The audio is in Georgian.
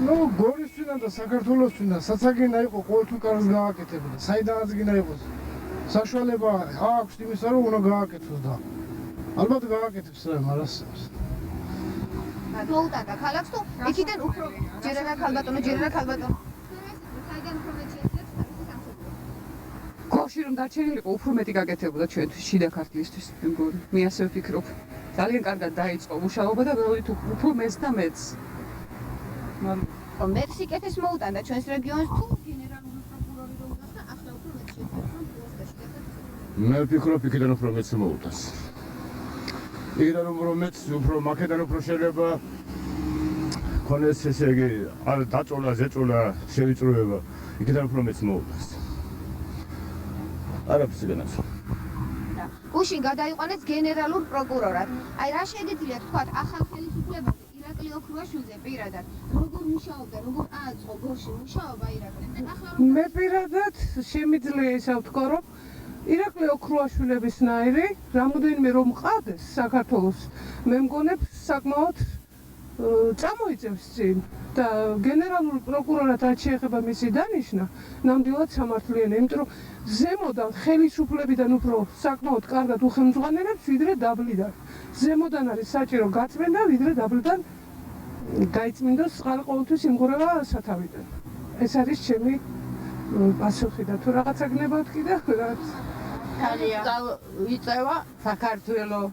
ნუ გორისთვინა და საქართველოსთვინა საცაგინა იყო ყოველთვის კარგს გააკეთებოდა. საიდანაც გინდა იყოს. საშუალება აქვს იმისა, რომ უნდა გააკეთოს და ალბათ გააკეთებს რა, მაგრამ მოუტანდა ქალაქს თუ იქიდან უფრო ჯერ არა ქალბატონო, ჯერ არა ქალბატონო. გორში რომ დარჩენილიყო უფრო მეტი გაკეთებოდა ჩვენთვის შიდა ქართლისთვის მე მგონი. მე ასე ვფიქრობ. ძალიან კარგად დაიწყო მუშაობა და ველით უფრო მეც და მეც. მაგრამ მე სიკეთეს მოუტანდა ჩვენს რეგიონს თუ გენერალური პროკურორი რომ გახდა ახლა უფრო მეც შეგვიძლია. მე ვფიქრობ იქიდან უფრო მეც მოუტანს. იქიდან უფრო მეც უფრო მაქედან უფრო შეიძლება ქონეს ესე იგი დაწოლა, ზეწოლა, შევიწროება. იქიდან უფრო მეც მოუტანს. არაფერს განაცხადა. გუშინ გადაიყვანეს გენერალურ პროკურორად. აი რა შეგიძლია თქვა ახალ ხელისუფლებაზე ირაკლი ოქრუაშვილზე პირადად როგორ მუშაობდა, როგორ აწყო გორში მუშაობა ირაკლი? მე პირადად შემიძლია ისე ვთქვა, რომ ირაკლი ოქრუაშვილებისნაირი რამოდენიმე რომ მყავდეს საქართველოს, მე მგონებ საკმაოდ წამოიწევს წინ და გენერალური პროკურორად რაც შეეხება მისი დანიშვნა, ნამდვილად სამართლიანი, იმიტომ რომ ზემოდან ხელისუფლებიდან უფრო საკმაოდ კარგად უხელმძღვანელებს ვიდრე დაბლიდან. ზემოდან არის საჭირო გაწმენდა, ვიდრე დაბლიდან გაიწმინდოს წყალი ყოველთვის იმღურება სათავიდან. ეს არის ჩემი პასუხი და თუ რაღაცა გნებავთ კიდევ რაც ვიწევა საქართველოს